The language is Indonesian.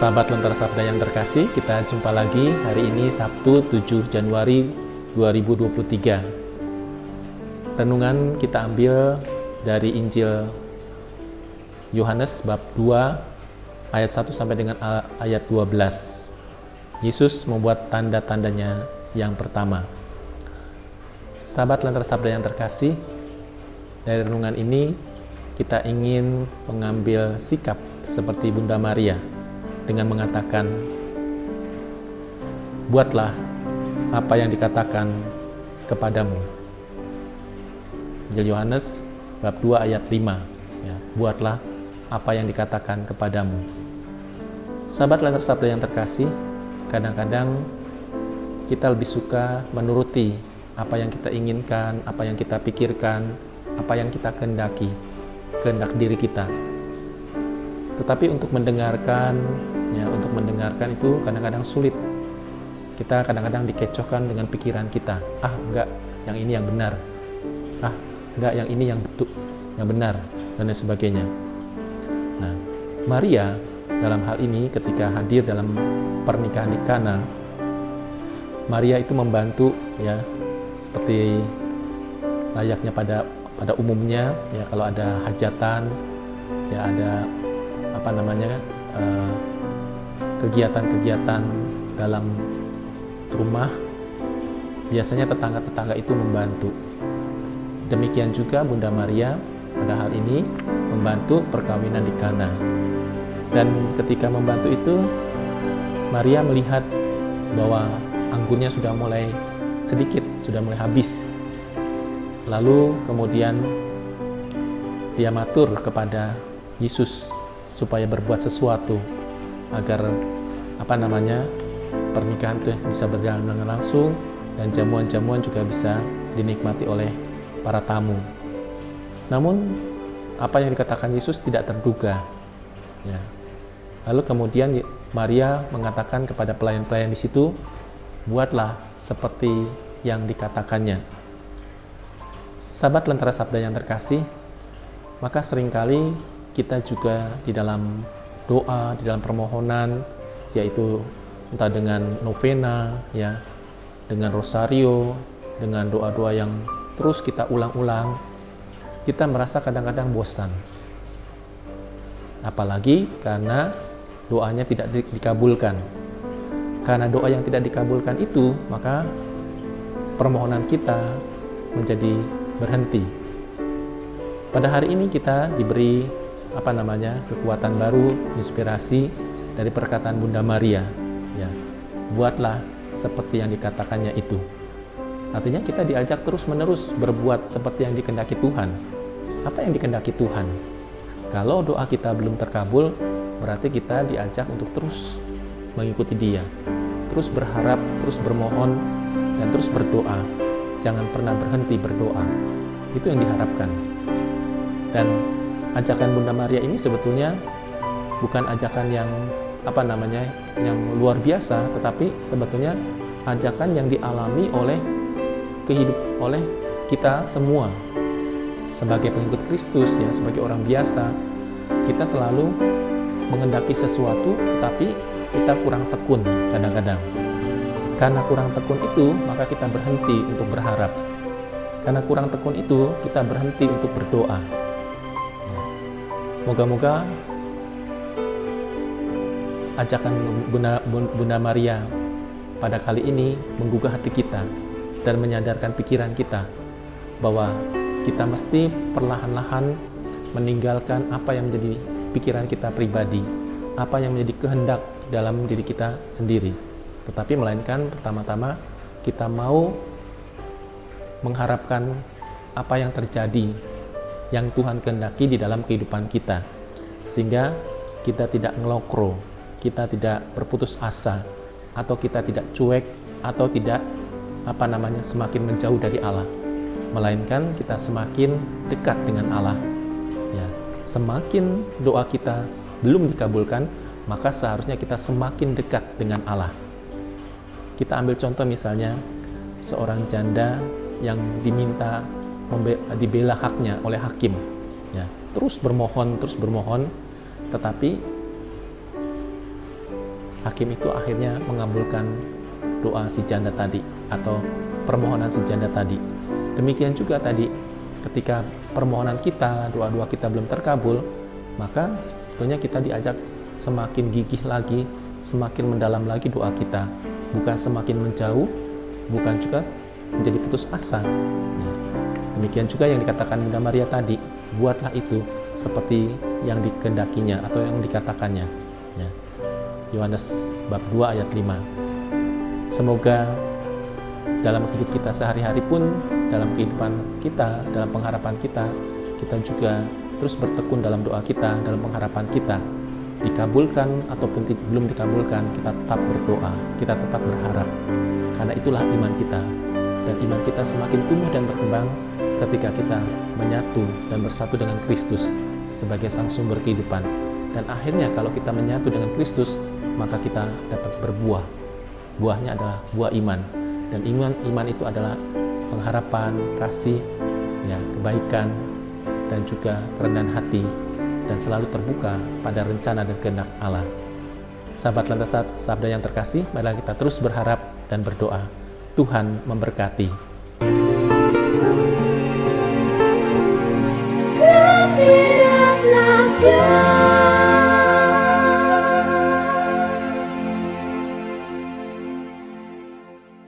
Sahabat Lentera Sabda yang terkasih, kita jumpa lagi hari ini Sabtu 7 Januari 2023. Renungan kita ambil dari Injil Yohanes bab 2 ayat 1 sampai dengan ayat 12. Yesus membuat tanda-tandanya yang pertama. Sahabat Lentera Sabda yang terkasih, dari renungan ini kita ingin mengambil sikap seperti Bunda Maria dengan mengatakan, buatlah apa yang dikatakan kepadamu. Injil Yohanes bab 2 ayat 5 ya, buatlah apa yang dikatakan kepadamu. Sahabat Lentera Sabda yang terkasih, kadang-kadang kita lebih suka menuruti apa yang kita inginkan, apa yang kita pikirkan, apa yang kita kehendaki, kehendak diri kita. Tetapi untuk mendengarkan itu kadang-kadang sulit. Kita kadang-kadang dikecohkan dengan pikiran kita. Enggak, yang ini yang benar. Enggak, yang ini yang betul, yang benar, dan lain sebagainya. Nah, Maria dalam hal ini ketika hadir dalam pernikahan di Kana, Maria itu membantu ya, seperti layaknya pada umumnya ya, kalau ada hajatan ya, ada kegiatan-kegiatan dalam rumah, biasanya tetangga-tetangga itu membantu. Demikian juga Bunda Maria pada hal ini membantu perkawinan di Kana. Dan ketika membantu itu, Maria melihat bahwa anggurnya sudah mulai sedikit, sudah mulai habis. Lalu kemudian dia matur kepada Yesus supaya berbuat sesuatu agar pernikahan itu bisa berjalan dengan langsung dan jamuan-jamuan juga bisa dinikmati oleh para tamu. Namun apa yang dikatakan Yesus tidak terduga ya. Lalu kemudian Maria mengatakan kepada pelayan-pelayan di situ, buatlah seperti yang dikatakannya. Sahabat Lentera Sabda yang terkasih, maka seringkali kita juga di dalam doa, di dalam permohonan, yaitu entah dengan novena, ya, dengan rosario, dengan doa-doa yang terus kita ulang-ulang, kita merasa kadang-kadang bosan. Apalagi karena doanya tidak dikabulkan. Karena doa yang tidak dikabulkan itu, maka permohonan kita menjadi berhenti. Pada hari ini kita diberi kekuatan baru, inspirasi dari perkataan Bunda Maria ya, buatlah seperti yang dikatakannya itu. Artinya kita diajak terus-menerus berbuat seperti yang dikehendaki Tuhan. Apa yang dikehendaki Tuhan? Kalau doa kita belum terkabul, berarti kita diajak untuk terus mengikuti Dia, terus berharap, terus bermohon, dan terus berdoa. Jangan pernah berhenti berdoa. Itu yang diharapkan. Dan ajakan Bunda Maria ini sebetulnya bukan ajakan yang yang luar biasa, tetapi sebetulnya ajakan yang dialami oleh kita semua sebagai pengikut Kristus ya, sebagai orang biasa. Kita selalu menghendaki sesuatu, tetapi kita kurang tekun kadang-kadang. Karena kurang tekun itu, maka kita berhenti untuk berharap. Karena kurang tekun itu, kita berhenti untuk berdoa. Moga-moga ajakan Bunda Maria pada kali ini menggugah hati kita dan menyadarkan pikiran kita bahwa kita mesti perlahan-lahan meninggalkan apa yang menjadi pikiran kita pribadi, apa yang menjadi kehendak dalam diri kita sendiri, tetapi melainkan pertama-tama kita mau mengharapkan apa yang terjadi, yang Tuhan kehendaki di dalam kehidupan kita, sehingga kita tidak ngelokro, kita tidak berputus asa, atau kita tidak cuek, atau tidak semakin menjauh dari Allah, melainkan kita semakin dekat dengan Allah ya. Semakin doa kita belum dikabulkan, maka seharusnya kita semakin dekat dengan Allah. Kita ambil contoh misalnya seorang janda yang diminta dibela haknya oleh hakim ya, terus bermohon, tetapi hakim itu akhirnya mengabulkan doa si janda tadi atau permohonan si janda tadi. Demikian juga tadi ketika permohonan kita, doa-doa kita belum terkabul, maka sebetulnya kita diajak semakin gigih lagi, semakin mendalam lagi doa kita, bukan semakin menjauh, bukan juga menjadi putus asa. Ya. Demikian juga yang dikatakan Bunda Maria tadi, buatlah itu seperti yang dikehendakinya atau yang dikatakannya. Ya. Yohanes bab 2 ayat 5. Semoga dalam hidup kita sehari-hari pun, dalam kehidupan kita, dalam pengharapan kita, kita juga terus bertekun dalam doa kita, dalam pengharapan kita. Dikabulkan ataupun belum dikabulkan, kita tetap berdoa, kita tetap berharap. Karena itulah iman kita. Dan iman kita semakin tumbuh dan berkembang ketika kita menyatu dan bersatu dengan Kristus sebagai sang sumber kehidupan. Dan akhirnya kalau kita menyatu dengan Kristus, maka kita dapat berbuah. Buahnya adalah buah iman. Dan iman itu adalah pengharapan, kasih, ya, kebaikan, dan juga kerendahan hati, dan selalu terbuka pada rencana dan kehendak Allah. Sahabat Lantasat, sabda yang terkasih, marilah kita terus berharap dan berdoa. Tuhan memberkati. Hati rasa